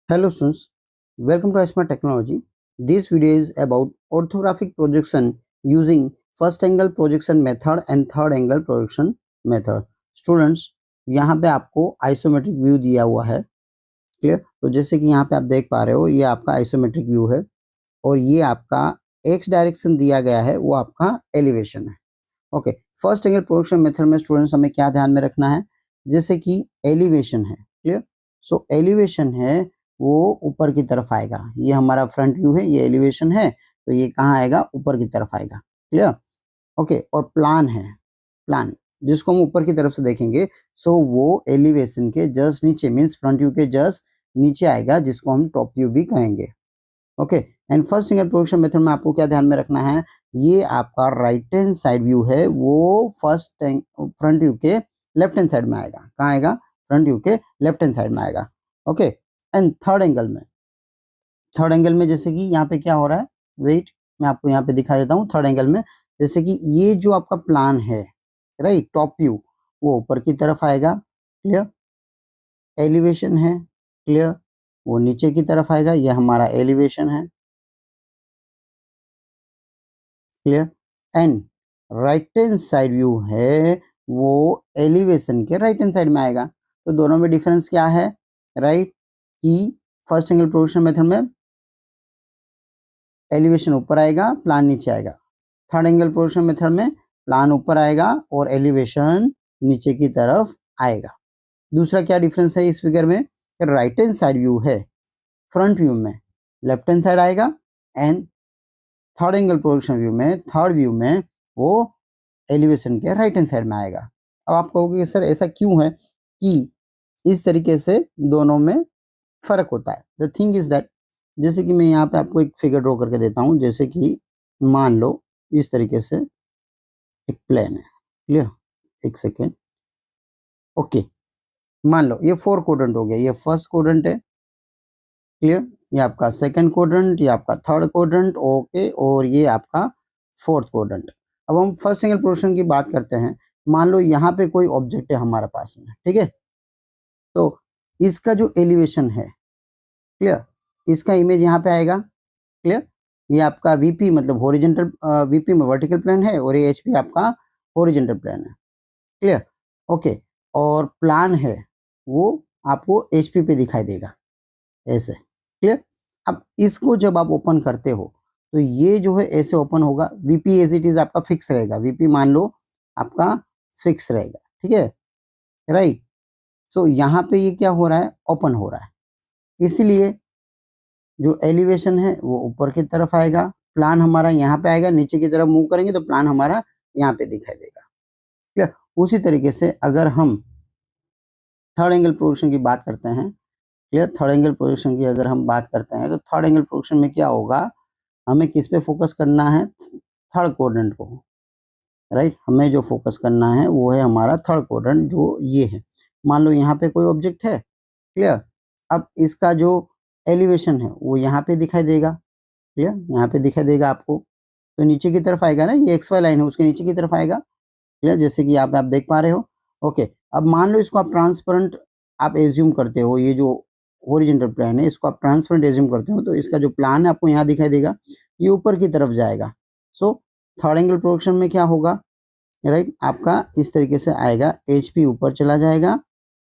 Hello students, welcome to iSmart technology. This video is about orthographic projection using first angle projection method and third angle projection method. Students, यहाँ पे आपको isometric view दिया हुआ है, clear. तो जैसे कि यहाँ पे आप देख पा रहे हो, ये आपका आइसोमेट्रिक व्यू है और ये आपका एक्स डायरेक्शन दिया गया है, वो आपका एलिवेशन है। Okay, first angle projection method में स्टूडेंट्स हमें क्या ध्यान में रखना है, जैसे कि एलिवेशन है, क्लियर। सो एलिवेशन है वो ऊपर की तरफ आएगा, ये हमारा फ्रंट व्यू है, ये एलिवेशन है, तो ये कहाँ आएगा, ऊपर की तरफ आएगा, क्लियर। ओके, और प्लान है, प्लान जिसको हम ऊपर की तरफ से देखेंगे, सो वो एलिवेशन के जस्ट नीचे, मीन्स फ्रंट व्यू के जस्ट नीचे आएगा, जिसको हम टॉप व्यू भी कहेंगे। Okay, and first angle projection method में आपको क्या ध्यान में रखना है, ये आपका राइट हैंड साइड व्यू है, वो फ्रंट व्यू के लेफ्ट हैंड साइड में आएगा। कहाँ आएगा, फ्रंट व्यू के लेफ्ट हैंड साइड में आएगा। ओके, एंड थर्ड एंगल में जैसे कि यहाँ पे क्या हो रहा है, वेट मैं आपको यहाँ पे दिखा देता हूँ। थर्ड एंगल में जैसे कि ये जो आपका प्लान है, राइट, टॉप व्यू वो ऊपर की तरफ आएगा, क्लियर। एलिवेशन है, क्लियर, वो नीचे की तरफ आएगा, ये हमारा एलिवेशन है, clear. And right hand side view है, वो एलिवेशन के राइट हैंड साइड में आएगा। तो दोनों में डिफरेंस क्या है, राइट, कि फर्स्ट एंगल प्रोजेक्शन मेथड में एलिवेशन ऊपर आएगा, प्लान नीचे आएगा। थर्ड एंगल प्रोजेक्शन मेथड में प्लान ऊपर आएगा और एलिवेशन नीचे की तरफ आएगा। दूसरा क्या डिफरेंस है इस फिगर में, राइट हैंड साइड व्यू है, फ्रंट व्यू में लेफ्ट हैंड साइड आएगा, and third angle projection view में, थर्ड व्यू में वो एलिवेशन के राइट हैंड साइड में आएगा। अब आप कहोगे कि सर ऐसा क्यों है कि इस तरीके से दोनों में फर्क होता है। द थिंग इज दैट, जैसे कि मैं यहाँ पे आपको एक फिगर ड्रॉ करके देता हूँ। जैसे कि मान लो इस तरीके से एक प्लेन है, क्लियर, एक सेकेंड। ओके, मान लो ये 4 क्वाड्रेंट हो गया, ये फर्स्ट क्वाड्रेंट है, क्लियर, ये आपका सेकंड क्वाड्रेंट, ये आपका थर्ड क्वाड्रेंट, ओके, और ये आपका फोर्थ क्वाड्रेंट। अब हम फर्स्ट एंगल प्रोजेक्शन की बात करते हैं। मान लो यहाँ पे कोई ऑब्जेक्ट है हमारे पास में, ठीक है, तो इसका जो एलिवेशन है, क्लियर, इसका इमेज यहाँ पे आएगा, क्लियर। ये आपका वीपी मतलब हॉरिजॉन्टल, वीपी में वर्टिकल प्लेन है, और ये एचपी आपका हॉरिजॉन्टल प्लेन है, क्लियर। ओके, और प्लान है वो आपको एचपी पे दिखाई देगा ऐसे, क्लियर। अब इसको जब आप ओपन करते हो तो ये जो है ऐसे ओपन होगा, वीपी एज इट इज आपका फिक्स रहेगा, वीपी मान लो आपका फिक्स रहेगा, ठीक है, राइट। सो यहाँ पे ये क्या हो रहा है, ओपन हो रहा है, इसलिए जो एलिवेशन है वो ऊपर की तरफ आएगा, प्लान हमारा यहाँ पे आएगा, नीचे की तरफ मूव करेंगे तो प्लान हमारा यहाँ पे दिखाई देगा, क्लियर। उसी तरीके से अगर हम थर्ड एंगल प्रोजेक्शन की बात करते हैं, क्लियर, थर्ड एंगल प्रोजेक्शन की अगर हम बात करते हैं, तो थर्ड एंगल प्रोजेक्शन में क्या होगा, हमें किस पे फोकस करना है, थर्ड क्वाड्रेंट को, राइट। हमें जो फोकस करना है वो है हमारा थर्ड क्वाड्रेंट, जो ये है। मान लो यहाँ पे कोई ऑब्जेक्ट है, क्लियर। अब इसका जो एलिवेशन है वो यहाँ पे दिखाई देगा, क्लियर, यहाँ पे दिखाई देगा आपको, तो नीचे की तरफ आएगा ना, ये एक्स वाई लाइन है, उसके नीचे की तरफ आएगा, क्लियर, जैसे कि यहाँ पे आप देख पा रहे हो। ओके, अब मान लो इसको आप ट्रांसपेरेंट आप एज्यूम करते हो, ये जो ओरिजेंटल प्लान है इसको आप ट्रांसपेरेंट एज्यूम करते हो, तो इसका जो प्लान है आपको यहाँ दिखाई देगा, ये ऊपर की तरफ जाएगा। सो थर्ड एंगल प्रोजेक्शन में क्या होगा, राइट, आपका इस तरीके से आएगा, एचपी ऊपर चला जाएगा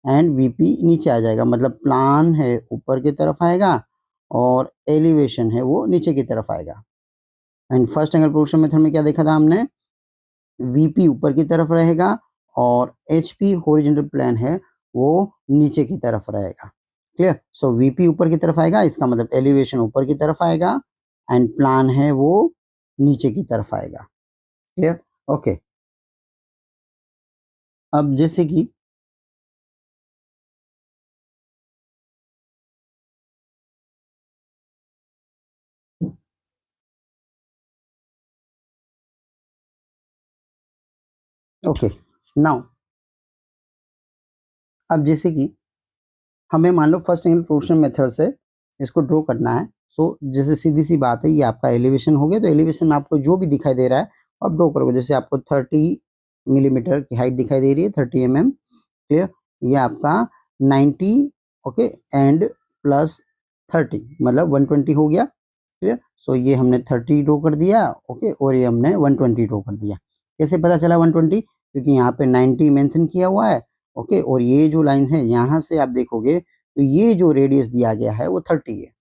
एंड वीपी नीचे आ जाएगा, मतलब प्लान है ऊपर की तरफ आएगा और एलिवेशन है वो नीचे की तरफ आएगा। And first angle projection method में क्या देखा था हमने, वीपी ऊपर की तरफ रहेगा और एचपी हॉरिजॉन्टल प्लेन है वो नीचे की तरफ रहेगा, क्लियर। सो वीपी ऊपर की तरफ आएगा, इसका मतलब एलिवेशन ऊपर की तरफ आएगा एंड प्लान है वो नीचे की तरफ आएगा, क्लियर। ओके, अब जैसे कि ओके, नाउ अब जैसे कि हमें मान लो फर्स्ट एंगल प्रोजेक्शन मेथड से इसको ड्रॉ करना है। सो जैसे सीधी सी बात है, ये आपका एलिवेशन हो गया, तो एलिवेशन में आपको जो भी दिखाई दे रहा है आप ड्रॉ करोगे। जैसे आपको 30 मिलीमीटर की हाइट दिखाई दे रही है, 30 mm, क्लियर, ये आपका 90, ओके, एंड प्लस 30 मतलब 120 हो गया। क्लियर। सो ये हमने 30 ड्रॉ कर दिया। ओके, और ये हमने 120 ड्रॉ कर दिया। कैसे पता चला 120? क्योंकि यहाँ पे 90 मेंशन किया हुआ है। ओके, और ये जो लाइन है यहाँ से आप देखोगे तो ये जो रेडियस दिया गया है वो 30 है।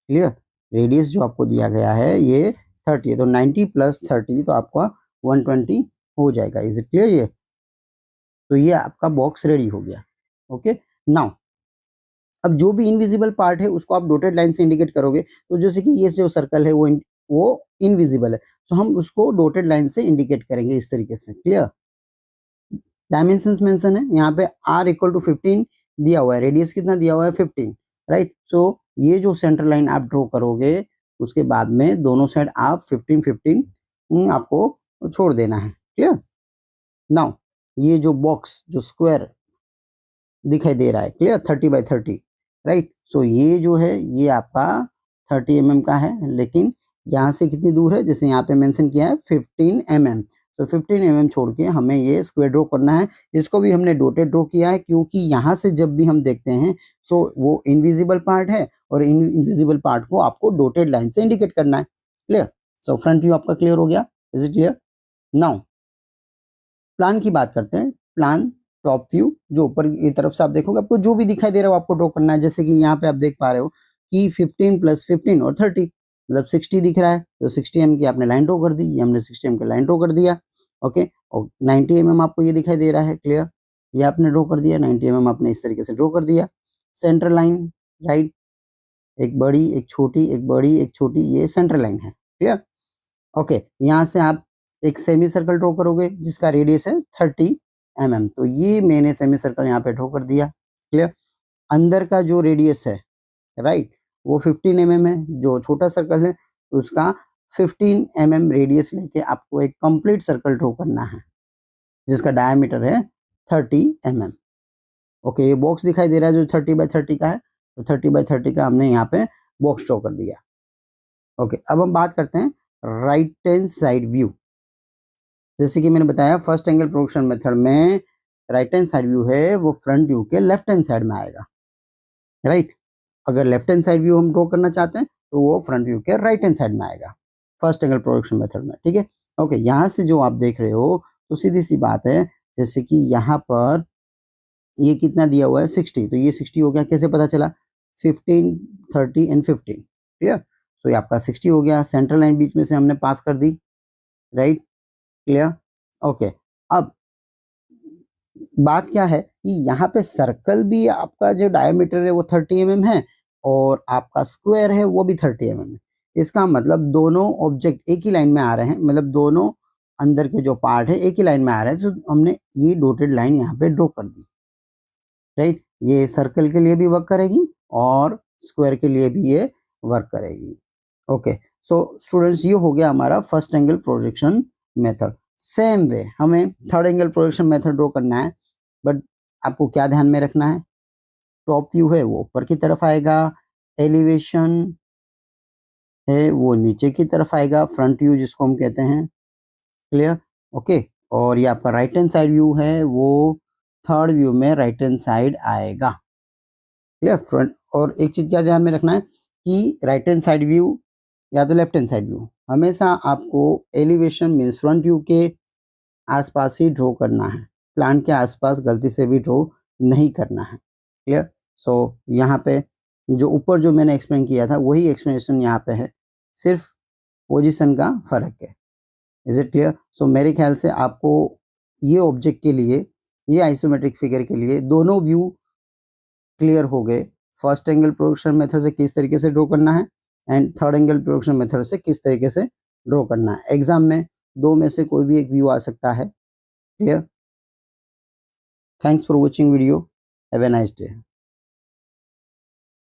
क्लियर। रेडियस जो आपको दिया गया है ये 30 है, तो 90 प्लस 30 तो आपका 120 हो जाएगा। Is it clear? ये तो ये आपका बॉक्स रेडी हो गया। ओके, नाउ अब जो भी इनविजिबल पार्ट है उसको आप डॉटेड लाइन से इंडिकेट करोगे। तो जैसे कि ये जो सर्कल है वो इनविजिबल है, तो हम उसको डॉटेड लाइन से इंडिकेट करेंगे इस तरीके से। क्लियर। डायमेंशंस मेंशन है यहाँ पे, r इक्वल टू 15 दिया हुआ है, रेडियस कितना दिया हुआ है 15, राइट। सो ये जो सेंटर लाइन आप ड्रॉ करोगे उसके बाद में दोनों साइड आप 15 15 आपको छोड़ देना है। क्लियर। नाउ ये जो बॉक्स जो स्क्वायर दिखाई दे रहा है, क्लियर, 30 बाई 30, राइट। सो ये जो है ये आपका 30 mm का है, लेकिन यहाँ से कितनी दूर है, जैसे यहाँ पे मेंशन किया है 15 mm। तो 15 mm छोड़ के हमें ये स्क्वायर ड्रॉ करना है। इसको भी हमने डॉटेड ड्रॉ किया है क्योंकि यहाँ से जब भी हम देखते हैं सो वो इनविजिबल पार्ट है और इनविजिबल पार्ट को आपको डॉटेड लाइन से इंडिकेट करना है। क्लियर। सो फ्रंट व्यू आपका क्लियर हो गया। Is it clear? Now plan की बात करते हैं। प्लान टॉप व्यू, जो ऊपर की तरफ से आप देखोगे आपको जो भी दिखाई दे रहा है वो आपको ड्रॉ करना है। जैसे कि यहाँ पे आप देख पा रहे हो कि 15 प्लस 15 और 30 मतलब 60 दिख रहा है, तो 60 mm की आपने लाइन ड्रॉ कर दी। ये हमने 60 mm की लाइन ड्रॉ कर दिया। ओके, और 90 mm आपको ये दिखाई दे रहा है। क्लियर। ये आपने ड्रॉ कर दिया, 90 mm आपने इस तरीके से ड्रॉ कर दिया। सेंटर लाइन, राइट, एक बड़ी एक छोटी, एक बड़ी एक छोटी, ये सेंटर लाइन है। क्लियर। ओके, यहाँ से आप एक सेमी सर्कल ड्रॉ करोगे जिसका रेडियस है 30 mm। तो ये मैंने सेमी सर्कल यहाँ पे ड्रॉ कर दिया। क्लियर। अंदर का जो रेडियस है, राइट, वो 15 mm है। जो छोटा सर्कल है उसका 15 mm रेडियस लेके आपको एक कंप्लीट सर्कल ड्रॉ करना है जिसका डायमीटर है 30 mm। ओके, ये बॉक्स दिखाई दे रहा है जो 30 बाई 30 का है, तो 30 बाई 30 का हमने यहाँ पे बॉक्स ड्रॉ कर दिया। ओके, अब हम बात करते हैं राइट हैंड साइड व्यू। जैसे कि मैंने बताया फर्स्ट एंगल प्रोजेक्शन मेथड में राइट हैंड साइड व्यू है वो फ्रंट व्यू के लेफ्ट हैंड साइड में आएगा, राइट। अगर लेफ्ट हैंड साइड व्यू हम ड्रॉ करना चाहते हैं तो वो फ्रंट व्यू के राइट हैंड साइड में आएगा फर्स्ट एंगल प्रोजेक्शन मेथड में। ठीक है। ओके, यहाँ से जो आप देख रहे हो तो सीधी सी बात है, जैसे कि यहाँ पर ये कितना दिया हुआ है 60, तो ये 60 हो गया। कैसे पता चला? 15 30 एंड 15। क्लियर। तो ये आपका 60 हो गया। सेंट्रल लाइन बीच में से हमने पास कर दी, राइट। क्लियर। ओके, अब बात क्या है कि यहाँ पे सर्कल भी आपका जो डायमीटर है वो 30 mm है और आपका स्क्वायर है वो भी 30 mm है। इसका मतलब दोनों ऑब्जेक्ट एक ही लाइन में आ रहे हैं, मतलब दोनों अंदर के जो पार्ट है एक ही लाइन में आ रहे हैं। तो हमने ये डॉटेड लाइन यहाँ पे ड्रॉ कर दी, राइट। ये सर्कल के लिए भी वर्क करेगी और स्क्वायर के लिए भी ये वर्क करेगी। ओके, सो स्टूडेंट्स ये हो गया हमारा first angle projection method. Same way हमें third angle projection method draw करना है, बट आपको क्या ध्यान में रखना है? टॉप व्यू है वो ऊपर की तरफ आएगा, एलिवेशन है वो नीचे की तरफ आएगा, फ्रंट व्यू जिसको हम कहते हैं। क्लियर। ओके, और ये आपका राइट हैंड साइड व्यू है वो थर्ड व्यू में राइट हैंड साइड आएगा। क्लियर। फ्रंट, और एक चीज क्या ध्यान में रखना है कि राइट हैंड साइड व्यू या तो लेफ्ट हैंड साइड व्यू हमेशा आपको एलिवेशन मीन्स फ्रंट व्यू के आसपास ही ड्रॉ करना है, प्लान के आसपास गलती से भी ड्रॉ नहीं करना है। क्लियर। सो यहाँ पे जो ऊपर जो मैंने एक्सप्लेन किया था वही एक्सप्लेनेशन यहाँ पे है, सिर्फ पोजीशन का फर्क है। Is it clear? सो मेरे ख्याल से आपको ये ऑब्जेक्ट के लिए, ये आइसोमेट्रिक फिगर के लिए दोनों व्यू क्लियर हो गए। फर्स्ट एंगल प्रोजेक्शन मेथड से किस तरीके से ड्रॉ करना है and third angle projection method से किस तरीके से ड्रॉ करना है। एग्जाम में दो में से कोई भी एक व्यू आ सकता है। Clear. Thanks for watching video. Have a nice day.